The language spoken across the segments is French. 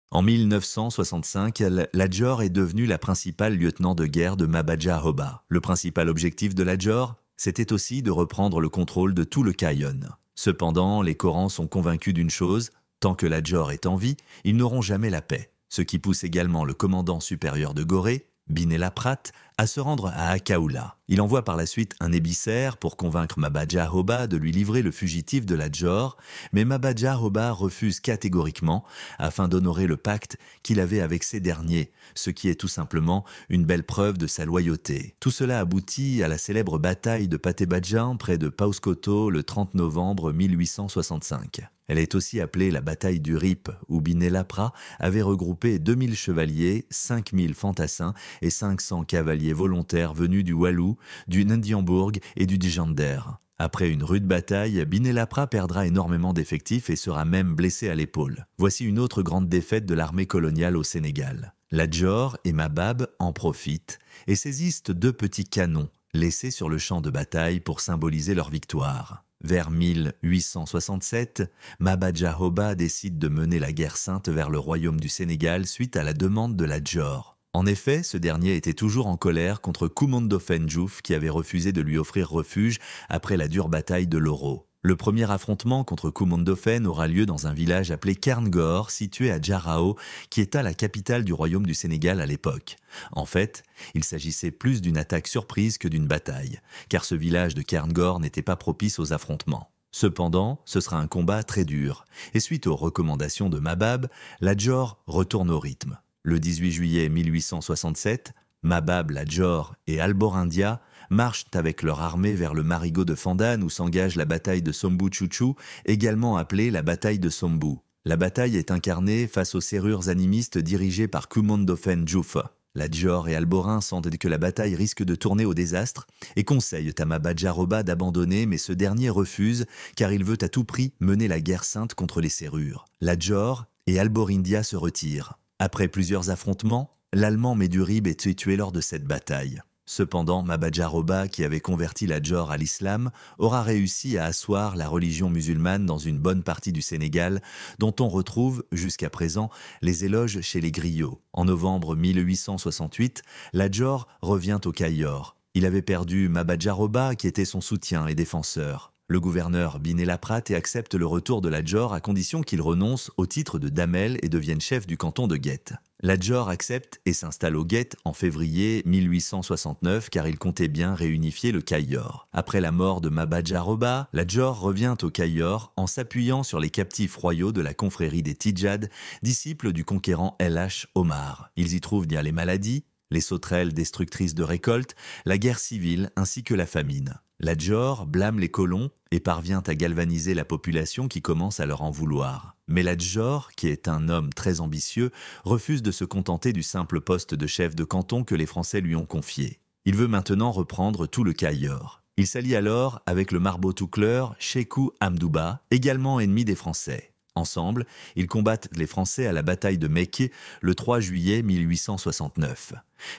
En 1965, Ladjor est devenu la principale lieutenant de guerre de Mabaja Hoba. Le principal objectif de Ladjor, c'était aussi de reprendre le contrôle de tout le Kayon. Cependant, les Korans sont convaincus d'une chose, tant que Ladjor est en vie, ils n'auront jamais la paix. Ce qui pousse également le commandant supérieur de Gorée, Binela Prat, à se rendre à Akaoula. Il envoie par la suite un émissaire pour convaincre Mabaja Hoba de lui livrer le fugitif de Ladjor, mais Mabaja Hoba refuse catégoriquement afin d'honorer le pacte qu'il avait avec ces derniers, ce qui est tout simplement une belle preuve de sa loyauté. Tout cela aboutit à la célèbre bataille de Patebadjan près de Paoskoto le 30 novembre 1865. Elle est aussi appelée la bataille du Rip, où Binela Prat avait regroupé 2000 chevaliers, 5000 fantassins et 500 cavaliers volontaires venus du Walou, du Nundianbourg et du Djander. Après une rude bataille, Binela Prat perdra énormément d'effectifs et sera même blessé à l'épaule. Voici une autre grande défaite de l'armée coloniale au Sénégal. Ladjor et Mabab en profitent et saisissent 2 petits canons laissés sur le champ de bataille pour symboliser leur victoire. Vers 1867, Mabaja Hoba décide de mener la guerre sainte vers le royaume du Sénégal suite à la demande de Ladjor. En effet, ce dernier était toujours en colère contre Koumandofen Diouf qui avait refusé de lui offrir refuge après la dure bataille de Loro. Le premier affrontement contre Koumandofen aura lieu dans un village appelé Kerngor, situé à Djarao, qui était la capitale du royaume du Sénégal à l'époque. En fait, il s'agissait plus d'une attaque surprise que d'une bataille, car ce village de Kerngor n'était pas propice aux affrontements. Cependant, ce sera un combat très dur, et suite aux recommandations de Mabab, Ladjor retourne au rythme. Le 18 juillet 1867, Mabab, Ladjor et Alborindia marchent avec leur armée vers le marigot de Fandane où s'engage la bataille de Sombu-Tchoutchou, également appelée la bataille de Sombu. La bataille est incarnée face aux serrures animistes dirigées par Koumandofen Diouf. Ladjor et Alborin sentent que la bataille risque de tourner au désastre et conseillent à Mabaja Hoba d'abandonner, mais ce dernier refuse car il veut à tout prix mener la guerre sainte contre les serrures. Ladjor et Alborindia se retirent. Après plusieurs affrontements, l'Allemand Médurib est tué lors de cette bataille. Cependant, Mabaja Hoba, qui avait converti Ladjor à l'islam, aura réussi à asseoir la religion musulmane dans une bonne partie du Sénégal, dont on retrouve, jusqu'à présent, les éloges chez les griots. En novembre 1868, Ladjor revient au Cayor. Il avait perdu Mabaja Hoba, qui était son soutien et défenseur. Le gouverneur Binela Prat accepte le retour de Ladjor à condition qu'il renonce au titre de damel et devienne chef du canton de Guet. Ladjor accepte et s'installe au Guet en février 1869 car il comptait bien réunifier le Cayor. Après la mort de Mabaja Hoba, Ladjor revient au Cayor en s'appuyant sur les captifs royaux de la confrérie des Tidjad, disciples du conquérant El-H Omar. Ils y trouvent bien les maladies, les sauterelles destructrices de récoltes, la guerre civile ainsi que la famine. Ladjor blâme les colons et parvient à galvaniser la population qui commence à leur en vouloir. Mais Ladjor, qui est un homme très ambitieux, refuse de se contenter du simple poste de chef de canton que les Français lui ont confié. Il veut maintenant reprendre tout le Cayor. Il s'allie alors avec le marbot-toucleur Sékou Amdouba, également ennemi des Français. Ensemble, ils combattent les Français à la bataille de Mékhé le 3 juillet 1869.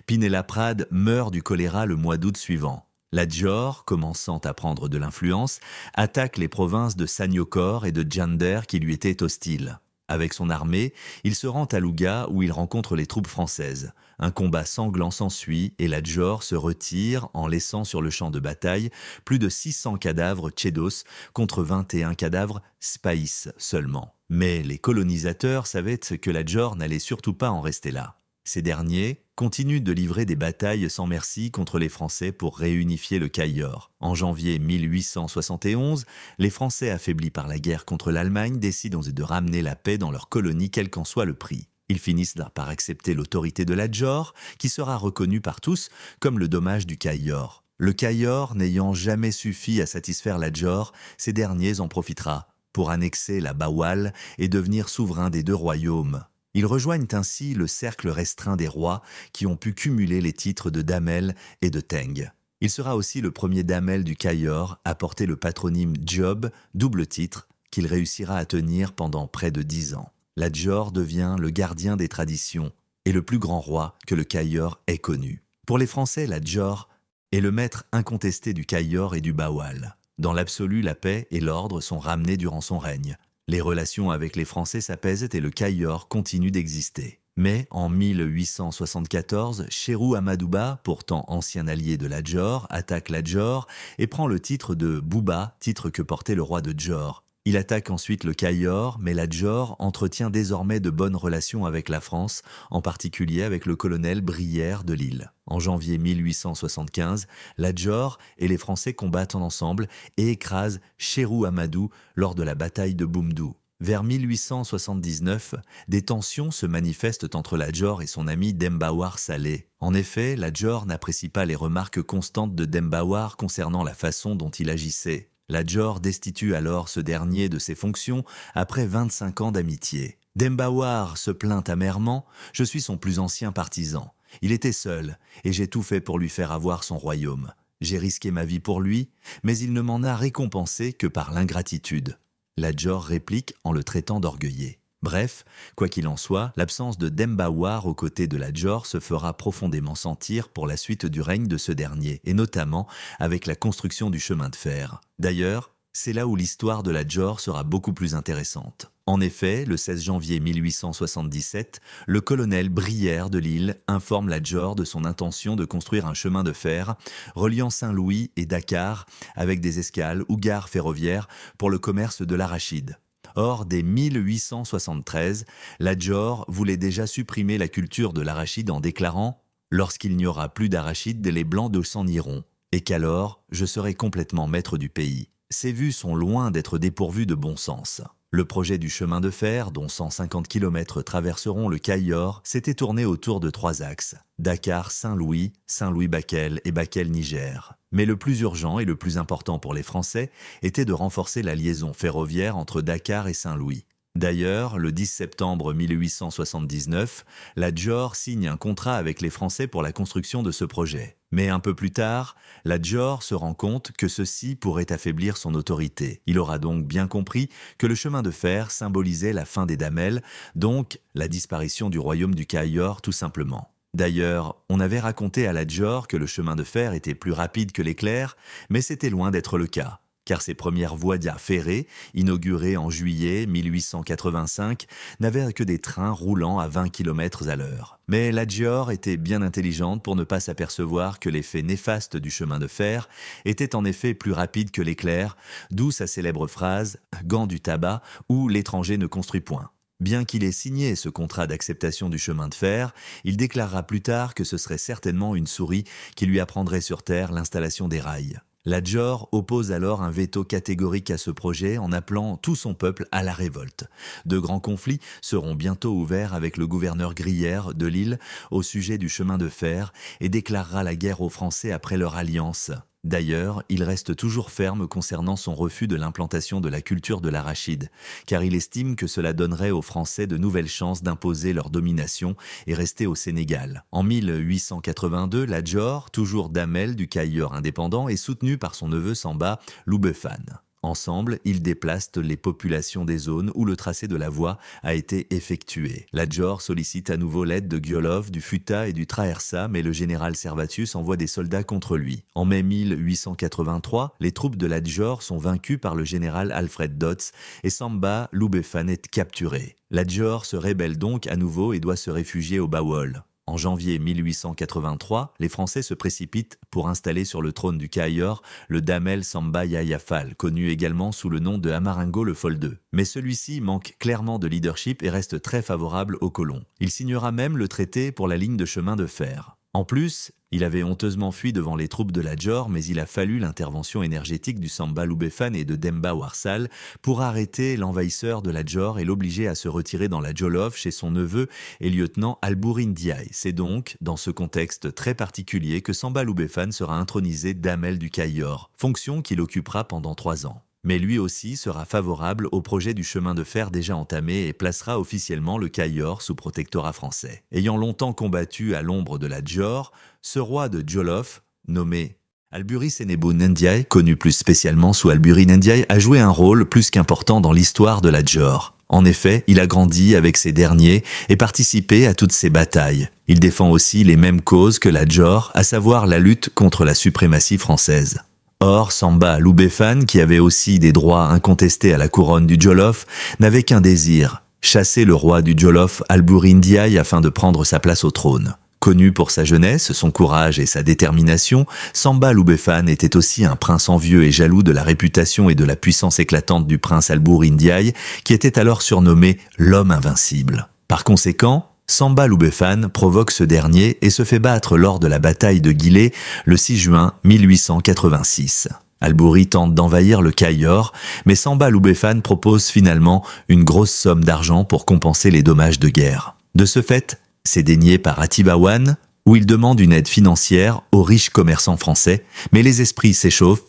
Binela Prat meurt du choléra le mois d'août suivant. Ladjor, commençant à prendre de l'influence, attaque les provinces de Sanyokor et de Djander qui lui étaient hostiles. Avec son armée, il se rend à Louga où il rencontre les troupes françaises. Un combat sanglant s'ensuit et Ladjor se retire en laissant sur le champ de bataille plus de 600 cadavres tchédos contre 21 cadavres spaïs seulement. Mais les colonisateurs savaient que Ladjor n'allait surtout pas en rester là. Ces derniers continuent de livrer des batailles sans merci contre les Français pour réunifier le Cayor. En janvier 1871, les Français affaiblis par la guerre contre l'Allemagne décident de ramener la paix dans leur colonie quel qu'en soit le prix. Ils finissent par accepter l'autorité de Ladjor, qui sera reconnue par tous comme le dommage du Cayor. Le Cayor n'ayant jamais suffi à satisfaire Ladjor, ces derniers en profitera pour annexer la Bawal et devenir souverains des 2 royaumes. Ils rejoignent ainsi le cercle restreint des rois qui ont pu cumuler les titres de Damel et de Teng. Il sera aussi le premier Damel du Cayor à porter le patronyme Djob, double titre, qu'il réussira à tenir pendant près de 10 ans. Ladjor devient le gardien des traditions et le plus grand roi que le Cayor ait connu. Pour les Français, Ladjor est le maître incontesté du Cayor et du Bawal. Dans l'absolu, la paix et l'ordre sont ramenés durant son règne. Les relations avec les Français s'apaisent et le Cayor continue d'exister. Mais en 1874, Chérou Amadouba, pourtant ancien allié de Ladjor, attaque Ladjor et prend le titre de Bouba, titre que portait le roi de Djor. Il attaque ensuite le Cayor, mais Ladjor entretient désormais de bonnes relations avec la France, en particulier avec le colonel Brière de Lille. En janvier 1875, Ladjor et les Français combattent ensemble et écrasent Chérou Amadou lors de la bataille de Boumdou. Vers 1879, des tensions se manifestent entre Ladjor et son ami Dembawar Saleh. En effet, Ladjor n'apprécie pas les remarques constantes de Dembawar concernant la façon dont il agissait. Ladjor destitue alors ce dernier de ses fonctions après 25 ans d'amitié. Dembawar se plaint amèrement « Je suis son plus ancien partisan. Il était seul et j'ai tout fait pour lui faire avoir son royaume. J'ai risqué ma vie pour lui, mais il ne m'en a récompensé que par l'ingratitude. » Ladjor réplique en le traitant d'orgueillé. Bref, quoi qu'il en soit, l'absence de Dembawar aux côtés de Ladjor se fera profondément sentir pour la suite du règne de ce dernier, et notamment avec la construction du chemin de fer. D'ailleurs, c'est là où l'histoire de Ladjor sera beaucoup plus intéressante. En effet, le 16 janvier 1877, le colonel Brière de Lille informe Ladjor de son intention de construire un chemin de fer reliant Saint-Louis et Dakar avec des escales ou gares ferroviaires pour le commerce de l'arachide. Or, dès 1873, Ladjor voulait déjà supprimer la culture de l'arachide en déclarant « Lorsqu'il n'y aura plus d'arachide, les Blancs de s'en iront, et qu'alors je serai complètement maître du pays ». Ces vues sont loin d'être dépourvues de bon sens. Le projet du chemin de fer, dont 150 km traverseront le Cayor, s'était tourné autour de 3 axes, Dakar-Saint-Louis, Saint-Louis-Bakel et Bakel-Niger. Mais le plus urgent et le plus important pour les Français était de renforcer la liaison ferroviaire entre Dakar et Saint-Louis. D'ailleurs, le 10 septembre 1879, Ladjor signe un contrat avec les Français pour la construction de ce projet. Mais un peu plus tard, Ladjor se rend compte que ceci pourrait affaiblir son autorité. Il aura donc bien compris que le chemin de fer symbolisait la fin des Damels, donc la disparition du royaume du Cayor tout simplement. D'ailleurs, on avait raconté à Ladjor que le chemin de fer était plus rapide que l'éclair, mais c'était loin d'être le cas. Car ses premières voies ferrées, inaugurées en juillet 1885, n'avaient que des trains roulant à 20 km à l'heure. Mais Ladjor était bien intelligente pour ne pas s'apercevoir que l'effet néfaste du chemin de fer était en effet plus rapide que l'éclair, d'où sa célèbre phrase « gant du tabac » ou « l'étranger ne construit point ». Bien qu'il ait signé ce contrat d'acceptation du chemin de fer, il déclarera plus tard que ce serait certainement une souris qui lui apprendrait sur terre l'installation des rails. Ladjor oppose alors un veto catégorique à ce projet en appelant tout son peuple à la révolte. De grands conflits seront bientôt ouverts avec le gouverneur Grière de Lille au sujet du chemin de fer et déclarera la guerre aux Français après leur alliance. D'ailleurs, il reste toujours ferme concernant son refus de l'implantation de la culture de l'arachide, car il estime que cela donnerait aux Français de nouvelles chances d'imposer leur domination et rester au Sénégal. En 1882, Ladjor, toujours damel du Cayor indépendant, est soutenu par son neveu Samba Loubefane. Ensemble, ils déplacent les populations des zones où le tracé de la voie a été effectué. Ladjor sollicite à nouveau l'aide de Gyolov, du Futa et du Trahersa, mais le général Servatius envoie des soldats contre lui. En mai 1883, les troupes de Ladjor sont vaincues par le général Alfred Dodds et Samba Loubefane est capturé. Ladjor se rébelle donc à nouveau et doit se réfugier au Bawol. En janvier 1883, les Français se précipitent pour installer sur le trône du Cayor le Damel Samba Yaya Fall, connu également sous le nom de Amaringo le Foldeux. Mais celui-ci manque clairement de leadership et reste très favorable aux colons. Il signera même le traité pour la ligne de chemin de fer. En plus, il avait honteusement fui devant les troupes de Ladjor, mais il a fallu l'intervention énergétique du Samba Loubefane et de Demba Warsal pour arrêter l'envahisseur de Ladjor et l'obliger à se retirer dans la Jolof chez son neveu et lieutenant Albouri Ndiaye. C'est donc dans ce contexte très particulier que Samba Loubefane sera intronisé damel du Cayor, fonction qu'il occupera pendant 3 ans. Mais lui aussi sera favorable au projet du chemin de fer déjà entamé et placera officiellement le Cayor sous protectorat français. Ayant longtemps combattu à l'ombre de Ladjor, ce roi de Jolof, nommé Albouri Sénébou Ndiaye, connu plus spécialement sous Albouri Ndiaye, a joué un rôle plus qu'important dans l'histoire de Ladjor. En effet, il a grandi avec ces derniers et participé à toutes ces batailles. Il défend aussi les mêmes causes que Ladjor, à savoir la lutte contre la suprématie française. Or, Samba Loubéfane, qui avait aussi des droits incontestés à la couronne du Jolof, n'avait qu'un désir, chasser le roi du Jolof Alboury Ndiaye afin de prendre sa place au trône. Connu pour sa jeunesse, son courage et sa détermination, Samba Loubéfane était aussi un prince envieux et jaloux de la réputation et de la puissance éclatante du prince Alboury Ndiaye, qui était alors surnommé l'homme invincible. Par conséquent, Samba Loubéfane provoque ce dernier et se fait battre lors de la bataille de Guilé le 6 juin 1886. Alboury tente d'envahir le Cayor, mais Samba Loubéfane propose finalement une grosse somme d'argent pour compenser les dommages de guerre. De ce fait, c'est dénié par Atibawan, où il demande une aide financière aux riches commerçants français, mais les esprits s'échauffent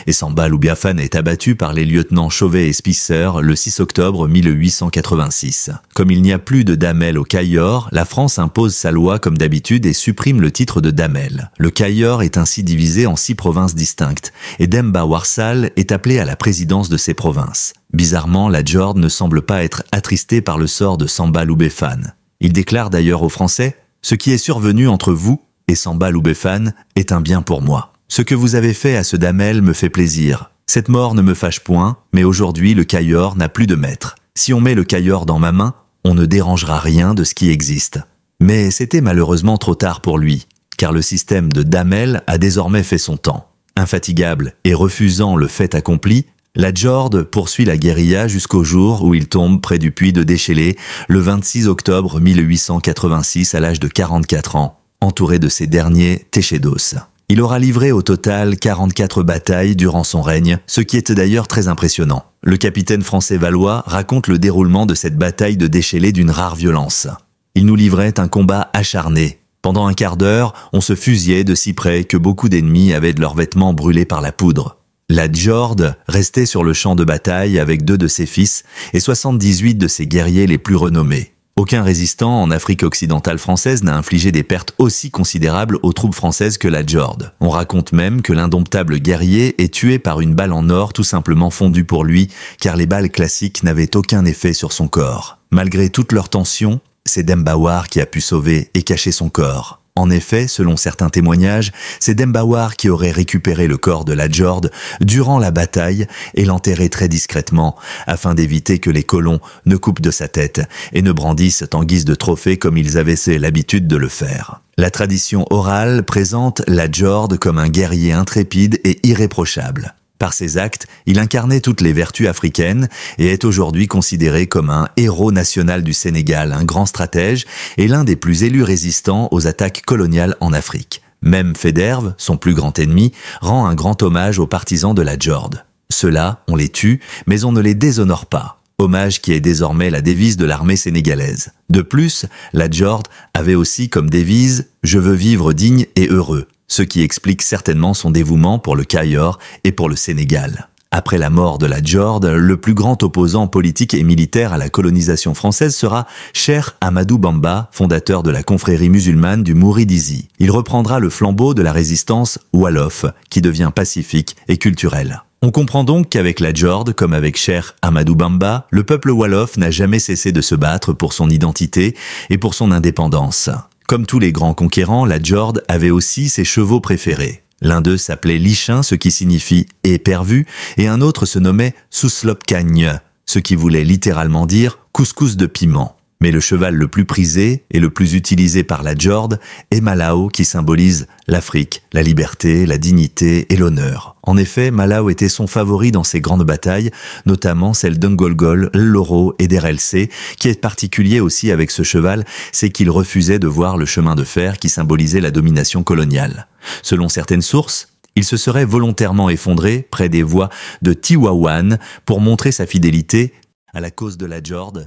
et Samba Loubéfane est abattu par les lieutenants Chauvet et Spicer le 6 octobre 1886. Comme il n'y a plus de damel au Cayor, la France impose sa loi comme d'habitude et supprime le titre de damel. Le Cayor est ainsi divisé en 6 provinces distinctes, et Demba Warsal est appelé à la présidence de ces provinces. Bizarrement, la Djord ne semble pas être attristé par le sort de Samba Loubéfane. Il déclare d'ailleurs aux Français « Ce qui est survenu entre vous et Samba Loubéfane est un bien pour moi. Ce que vous avez fait à ce damel me fait plaisir. Cette mort ne me fâche point, mais aujourd'hui le Cayor n'a plus de maître. Si on met le Cayor dans ma main, on ne dérangera rien de ce qui existe. » Mais c'était malheureusement trop tard pour lui, car le système de damel a désormais fait son temps. Infatigable et refusant le fait accompli, la Djord poursuit la guérilla jusqu'au jour où il tombe près du puits de Déchélé le 26 octobre 1886 à l'âge de 44 ans, entouré de ses derniers Téchédos. Il aura livré au total 44 batailles durant son règne, ce qui est d'ailleurs très impressionnant. Le capitaine français Valois raconte le déroulement de cette bataille de Déchélé d'une rare violence. Il nous livrait un combat acharné. Pendant un quart d'heure, on se fusillait de si près que beaucoup d'ennemis avaient de leurs vêtements brûlés par la poudre. La Djord restait sur le champ de bataille avec 2 de ses fils et 78 de ses guerriers les plus renommés. Aucun résistant en Afrique occidentale française n'a infligé des pertes aussi considérables aux troupes françaises que la Djord. On raconte même que l'indomptable guerrier est tué par une balle en or tout simplement fondue pour lui, car les balles classiques n'avaient aucun effet sur son corps. Malgré toute leur tension, c'est Dembawar qui a pu sauver et cacher son corps. En effet, selon certains témoignages, c'est Dembawar qui aurait récupéré le corps de la Djord durant la bataille et l'enterré très discrètement, afin d'éviter que les colons ne coupent de sa tête et ne brandissent en guise de trophée comme ils avaient l'habitude de le faire. La tradition orale présente la Djord comme un guerrier intrépide et irréprochable. Par ses actes, il incarnait toutes les vertus africaines et est aujourd'hui considéré comme un héros national du Sénégal, un grand stratège et l'un des plus élus résistants aux attaques coloniales en Afrique. Même Faidherbe, son plus grand ennemi, rend un grand hommage aux partisans de la Djord. Ceux-là, on les tue, mais on ne les déshonore pas. Hommage qui est désormais la devise de l'armée sénégalaise. De plus, la Djord avait aussi comme devise « Je veux vivre digne et heureux », ce qui explique certainement son dévouement pour le Cayor et pour le Sénégal. Après la mort de la Djord, le plus grand opposant politique et militaire à la colonisation française sera Cheikh Ahmadou Bamba, fondateur de la confrérie musulmane du Mouridisme. Il reprendra le flambeau de la résistance Wolof, qui devient pacifique et culturelle. On comprend donc qu'avec la Djord, comme avec Cheikh Ahmadou Bamba, le peuple Wolof n'a jamais cessé de se battre pour son identité et pour son indépendance. Comme tous les grands conquérants, la Djord avait aussi ses chevaux préférés. L'un d'eux s'appelait Lichin, ce qui signifie « épervu », et un autre se nommait Souslopcagne, ce qui voulait littéralement dire « couscous de piment ». Mais le cheval le plus prisé et le plus utilisé par la Djord est Malao, qui symbolise l'Afrique, la liberté, la dignité et l'honneur. En effet, Malao était son favori dans ses grandes batailles, notamment celle d'Ngolgol, Loro et d'Erelsé. Qui est particulier aussi avec ce cheval, c'est qu'il refusait de voir le chemin de fer qui symbolisait la domination coloniale. Selon certaines sources, il se serait volontairement effondré près des voies de Tiwawan pour montrer sa fidélité à la cause de la Djord